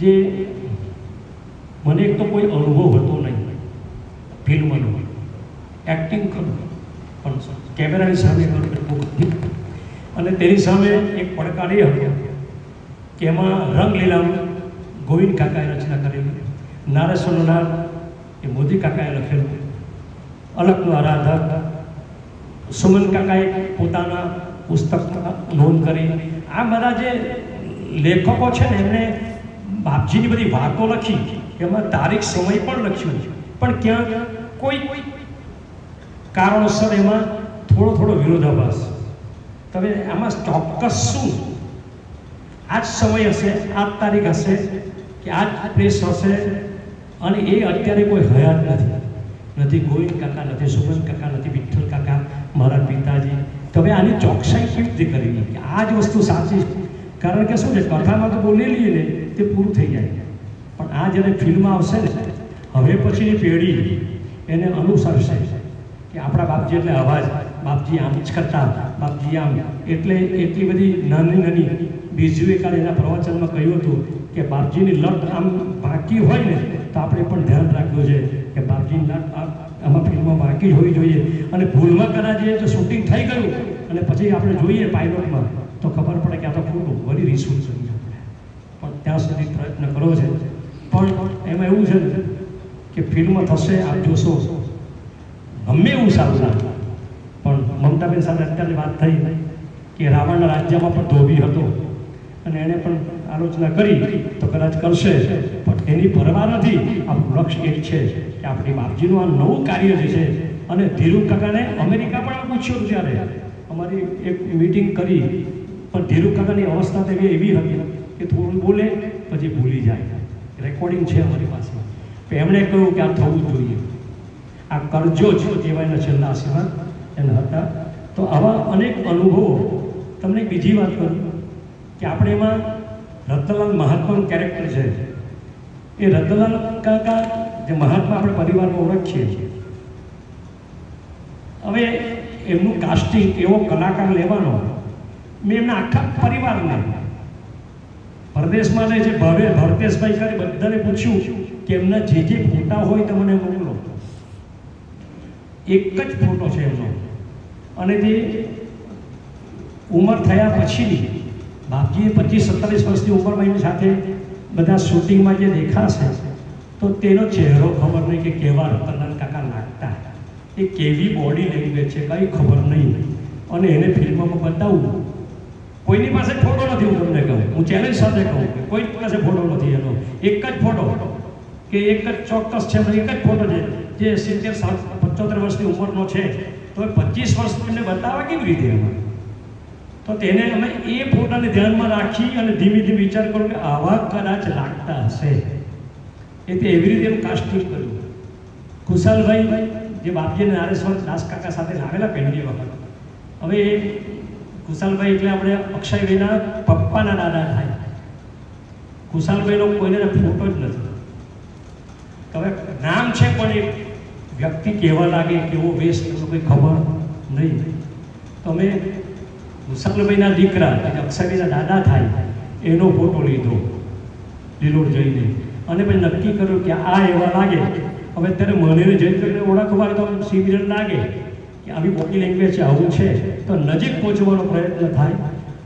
જે મને એક તો કોઈ અનુભવ હતો નહીં ફિલ્મનો, એક્ટિંગ કરું પણ કેમેરાની સામે કરું અને તેની સામે એક પડકાર એ હતો કે એમાં રંગલીલામાં ગોવિંદ કાકાએ રચના કરેલી, નારેશ્વરનું નામ એ મોદી કાકાએ લખેલું, અલગનું આરાધક સુમન કાકાએ પોતાના પુસ્તકમાં નોંધ કરી. આ બધા જે લેખકો છે ને એમણે બાપજીની બધી વાતો લખી, એમાં તારીખ સમય પણ લખ્યું, પણ ક્યાંક કોઈ કારણોસર એમાં થોડો વિરોધાભાસ. તમે આમાં ચોક્કસ શું આ જ સમય હશે, આ જ તારીખ હશે કે આ જ પ્લેસ હશે, અને એ અત્યારે કોઈ હયાત નથી ગોવિંદ કાકા, નથી સુમન કાકા, નથી વિઠ્ઠલ કાકા, મારા પિતાજી. તમે આની ચોકસાઈ કેવી રીતે કરી કે આ જ વસ્તુ સાચી છે? કારણ કે શું છે, કથામાં તો બોલેલી ને તે પૂરું થઈ જાય, પણ આ જ્યારે ફિલ્મ આવશે ને હવે પછીની પેઢી એને અનુસરશે કે આપણા બાપજી એટલે અવાજ, બાપજી આમ જ કરતા, બાપજી આમ, એટલે એટલી બધી નાની બીજું એકાદ એના પ્રવચનમાં કહ્યું હતું કે બાપજીની લટ આમ બાકી હોય ને તો આપણે પણ ધ્યાન રાખવું છે કે બાપજીની લટ આમાં ફિલ્મમાં બાકી હોવી જોઈએ. અને ભૂલમાં કદાચ જો શૂટિંગ થઈ ગયું અને પછી આપણે જોઈએ પાયલોટમાં તો ખબર પડે કે આ તો ખોટું વળી રીશૂટ કરી આપણે, પણ ત્યાં સુધી પ્રયત્ન કરવો છે. પણ એમાં એવું છે કે ફિલ્મ થશે, આપ જોશો ગમે એવું સારું ના. પણ મમતાબેન સાથે અત્યારે વાત થઈ કે રાવણના રાજ્યમાં પણ ધોબી હતો અને એણે પણ આલોચના કરી તો કદાચ કરશે, પણ એની પરવા નથી. આપણું લક્ષ્ય એક છે કે આપણી બાપજીનું આ નવું કાર્ય જે છે. અને ધીરુ કાકાને અમેરિકા પણ પૂછ્યું ત્યારે અમારી એક મિટિંગ કરી, પણ ધીરુ કાકાની અવસ્થા તો એવી હતી કે થોડું બોલે પછી ભૂલી જાય. રેકોર્ડિંગ છે અમારી પાસે. એમણે કહ્યું કે આ થવું જોઈએ, આ કરજો જ કહેવાયના છેલ્લા આશીર્વાદ એના હતા. તો આવા અનેક અનુભવો. તમને બીજી વાત કરું કે આપણે એમાં રતનલાલ મહાત્માનું કેરેક્ટર છે. એ રતનલાલ કાકા જે મહાત્મા આપણે પરિવારમાં ઓળખીએ છીએ, હવે એમનું કાસ્ટિંગ એવો કલાકાર લેવાનો, મેં એમના આખા પરિવારને પરદેશમાં લે છે ભરતેશભાઈ કરી બધાને પૂછ્યું કે એમના જે ફોટા હોય તો મને મોકલો. એક જ ફોટો છે એમનો, અને જે ઉંમર થયા પછીની બાપજીએ 25-27 વર્ષની ઉંમરમાં એમની સાથે બધા શૂટિંગમાં જે દેખાશે તો તેનો ચહેરો ખબર નહીં કે કેવા રતનલાલ કાકા લાગતા, એ કેવી બોડી લેંગ્વેજ છે કંઈ ખબર નહીં. અને એને ફિલ્મમાં બતાવવું, કોઈની પાસે ફોટો નથી. હું તમને કહું, હું ચેલેન્જ સાથે કહું કે કોઈ પાસે ફોટો નથી એનો. એક જ ફોટો કે એક જ ચોક્કસ છે, એક જ ફોટો છે જે 70-75 વર્ષની ઉંમરનો છે, તો 25 વર્ષ એમને બતાવવા કેવી રીતે એમાં? તો તેને અમે એ ફોટાને ધ્યાનમાં રાખી અને ધીમે ધીમે વિચાર કરો કે આવા કદાચ લાગતા હશે, એટલે એવી રીતે એમ કાસ્ટિંગ કર્યું. ખુશાલભાઈ જે બાપજીને નારેશ્વર દાસ કાકા સાથે લાવેલા પહેલી વખત, હવે એ ખુશાલભાઈ એટલે આપણે અક્ષયભાઈના પપ્પાના દાદા થાય. ખુશાલભાઈનો કોઈને ફોટો જ નથી. હવે નામ છે પણ એ વ્યક્તિ કેવા લાગે, કેવો વેશ, કોઈ ખબર નહીં. તમે ખુશાલભાઈના દીકરા અક્ષયભાઈના દાદા થાય એનો ફોટો લીધો લીલોડ જઈને, અને પછી નક્કી કર્યું કે આ એવા લાગે. હવે અત્યારે મને જઈને ઓળખવા તો સિવિલ લાગે કે આવી બોડી લેંગ્વેજ છે, આવું છે, તો નજીક પહોંચવાનો પ્રયત્ન થાય.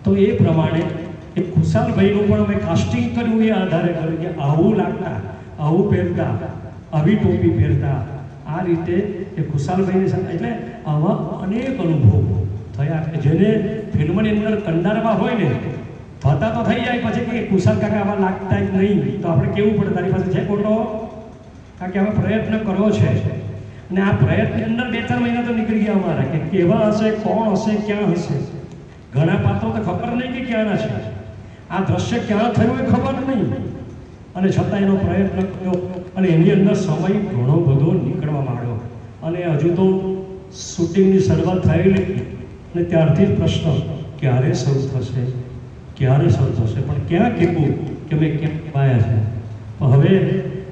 તો એ પ્રમાણે એ ખુશાલભાઈનું પણ અમે કાસ્ટિંગ કર્યું, એ આધારે કર્યું કે આવું લાગતા, આવું પહેરતા, આવી ટોપી પહેરતા, આ રીતે એ ખુશાલભાઈની સાથે. એટલે આવા અનેક અનુભવો થયા કે જેને ફિલ્મની અંદર કંડારમાં હોય ને થતા તો થઈ જાય, પછી કે ખુશાલ કાકા આવા લાગતા જ નહીં, તો આપણે કેવું પડે તારી પાસે છે ફોટો? કારણ કે હવે પ્રયત્ન કરવો છે, અને આ પ્રયત્નની અંદર 2-3 મહિના તો નીકળી ગયા અમારા કે કેવા હશે, કોણ હશે, ક્યાં હશે. ઘણા પાત્રો તો ખબર નહીં કે ક્યાંના છે, આ દ્રશ્ય ક્યાં થયું એ ખબર નહીં, અને છતાં એનો પ્રયત્ન કર્યો. અને એની અંદર સમય ઘણો બધો નીકળવા માંડ્યો, અને હજુ તો શૂટિંગની શરૂઆત થયેલી અને ત્યારથી જ પ્રશ્ન ક્યારે શરૂ થશે, ક્યારે શરૂ થશે. પણ ક્યાં કહેવું કે મેં ક્યાં પાયા છે. પણ હવે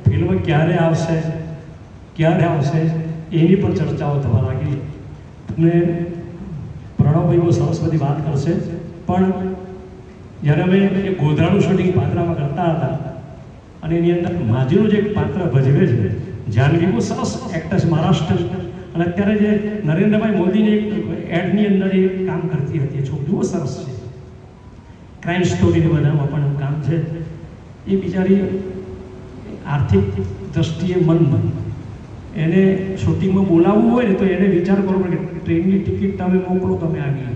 ફિલ્મ ક્યારે આવશે એની પણ ચર્ચાઓ થવા લાગી. અને પ્રણવભાઈ બહુ સરસ બધી વાત કરશે, પણ જ્યારે અમે એ ગોધરાનું શૂટિંગ પાદરામાં કરતા હતા અને એની અંદર માજીનું જે એક પાત્ર ભજવે છે જાનવી, બહુ સરસ એક્ટર છે, મહારાષ્ટ્ર. અને અત્યારે જે નરેન્દ્રભાઈ મોદીની એક એડની અંદર એ કામ કરતી હતી, એ છોકરી બહુ સરસ છે, ક્રાઇમ સ્ટોરી બધામાં પણ કામ છે. એ બિચારી આર્થિક દ્રષ્ટિએ મંદ, એને શૂટિંગમાં બોલાવવું હોય ને તો એને વિચાર કરવો પડે કે ટ્રેનની ટિકિટ તમે મોકલો, તમે આવી.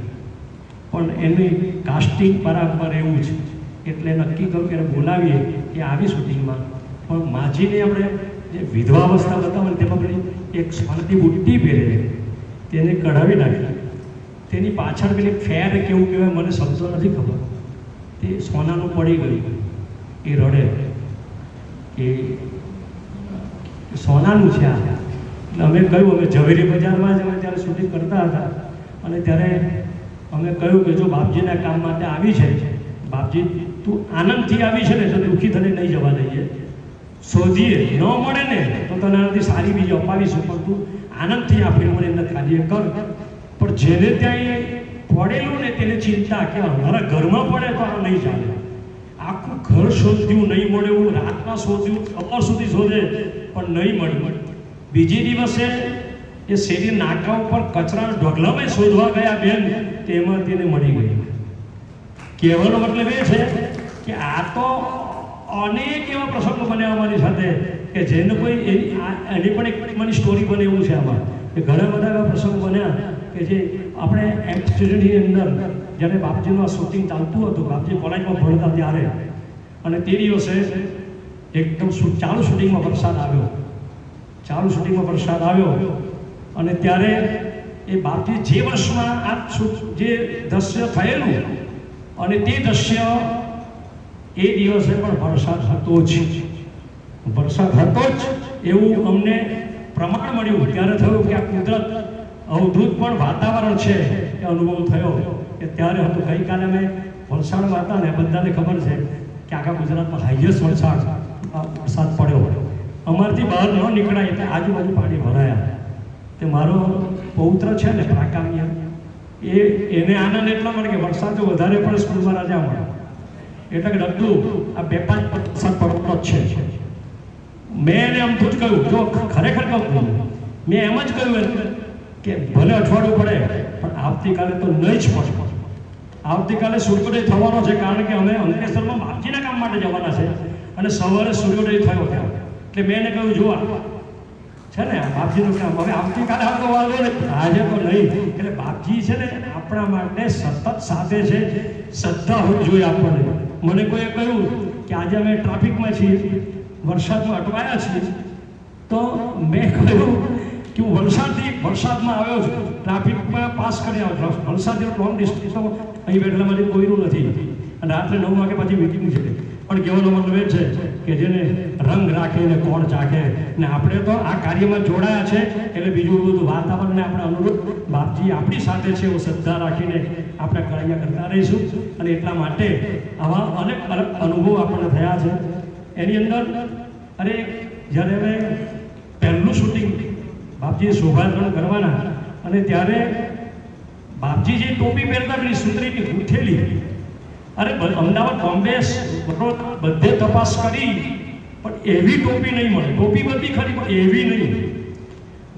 પણ એની કાસ્ટિંગ બરાબર એવું છે એટલે નક્કી કર્યું કે એને બોલાવીએ કે આવી શૂટિંગમાં. પણ માજીને આપણે જે વિધવાવસ્થા બતાવે ને તેમાં પેલી એક શાંતિ બુટ્ટી પહેરે તેને કઢાવી નાખી. તેની પાછળ પેલી ફેર કેવું કહેવાય મને શબ્દો નથી ખબર, તે સોનાનું પડી ગયું. એ રડે કે સોનાનું છે આ. એટલે અમે કહ્યું, અમે ઝવેરી બજારમાં જ અમે ત્યારે શૂટિંગ કરતા હતા અને ત્યારે અમે કહ્યું કે જો બાપજીના કામ માટે આવી છે, બાપજી તું આનંદથી આવી છે ને તો દુઃખી થઈને નહીં જવા દઈએ, શોધીએ ન મળે ને તો તને આનાથી સારી બીજી અપાવીશું, પણ તું આનંદથી આપણી મને એમને કાર્ય કર. પણ જેને ત્યાં પડેલું ને તેને ચિંતા કે અમારા ઘરમાં પડે તો આ નહીં ચાલે. આખું ઘર શોધ્યું, નહીં મળે એવું, રાતના શોધ્યું, સવાર સુધી શોધે પણ નહીં મળ્યું. બીજી દિવસે એ શેરી નાકા ઉપર કચરાના ઢગલામાં શોધવા ગયા બેન, તેમાં તેને મળી ગઈ. કહેવાનો મતલબ એ છે કે આ તો અનેક એવા પ્રસંગો બન્યા અમારી સાથે કે જેને કોઈ એની પણ એક મને સ્ટોરી બને એવું છે આમાં, કે ઘણા બધા એવા પ્રસંગો બન્યા કે જે આપણે એમ સ્ટુડિયોની અંદર જ્યારે બાપજીનું આ શૂટિંગ ચાલતું હતું, બાપજી કોલેજમાં ભણતા ત્યારે, અને તે દિવસે એકદમ ચાલુ શૂટિંગમાં વરસાદ આવ્યો. અને ત્યારે એ બાપજી જે વર્ષમાં આ જે દ્રશ્ય થયેલું અને તે દ્રશ્ય એ દિવસે પણ વરસાદ હતો જ એવું અમને પ્રમાણ મળ્યું. ત્યારે થયું કે આ કુદરત અવધૂત પણ વાતાવરણ છે એ અનુભવ થયો કે ત્યારે હતું. ગઈકાલે અમે વલસાડમાં હતા ને, બધાને ખબર છે કે આખા ગુજરાતમાં હાઈએસ્ટ વરસાદ પડ્યો. અમારથી બહાર ન નીકળાય એટલે આજુબાજુ પાણી ભરાયા. તે મારો પૌત્ર છે ને પ્રાકામ્ય, એને આનંદ એટલા મળે કે વરસાદ જો વધારે પડે સ્કૂલમાં રજા મળે એટલે કે ડગલું આ 2-5 વરસાદ પડવાનો જ છે. મેં એને અમથું જ કહ્યું, જો ખરેખર કહું, મેં એમ જ કહ્યું કે ભલે અઠવાડિયું પડે પણ આવતીકાલે તો નહીં જ પડે. આવતીકાલે સૂર્યોદય થવાનો છે, કારણ કે અમે અંકલેશ્વરમાં બાપજીના કામ માટે જવાના છે અને સવારે સૂર્યોદય થયો ત્યાં. એટલે મેં એને કહ્યું, જો છે ને બાપજીનું કામ હવે આવતીકાલે આવતો વાળો ને આજે તો નહીં. એટલે બાપજી છે ને આપણા માટે સતત સાથે છે, શ્રદ્ધા હોવી જોઈએ આપણને. મને કોઈએ કહ્યું કે આજે અમે ટ્રાફિકમાં છીએ, વરસાદમાં અટવાયા છીએ, તો મેં કહ્યું કે હું વરસાદમાં આવ્યો છું, ટ્રાફિકમાં પાસ કરી આવ્યો. વલસાડ જેવું લોંગ ડિસ્ટન્સ તો અહીં બેઠેલામાંથી કોઈનું નથી અને રાત્રે 9 વાગે પછી મીટિંગ છે. પણ કહેવાનો મતલબ એ છે કે જેને રંગ રાખીને કોણ ચાખે ને, આપણે તો આ કાર્યમાં જોડાયા છે એટલે બીજું બધું વાતાવરણને આપણે અનુરૂપ બાપજી આપણી સાથે છે એવું શ્રદ્ધા રાખીને આપણે કાર્ય કરતા રહીશું. અને એટલા માટે આવા અનેક અલગ અનુભવ આપણને થયા છે. એની અંદર અરે જ્યારે અમે પહેલું શૂટિંગ બાપજીએ શોભાયાત્રા કરવાના અને ત્યારે બાપજી જે ટોપી પહેરતા પેલી સુંદરીની ગૂંથેલી, અરે અમદાવાદ, બોમ્બે, બધે તપાસ કરી પણ એવી ટોપી નહીં મળે. ટોપી બધી ખરી પણ એવી નહીં.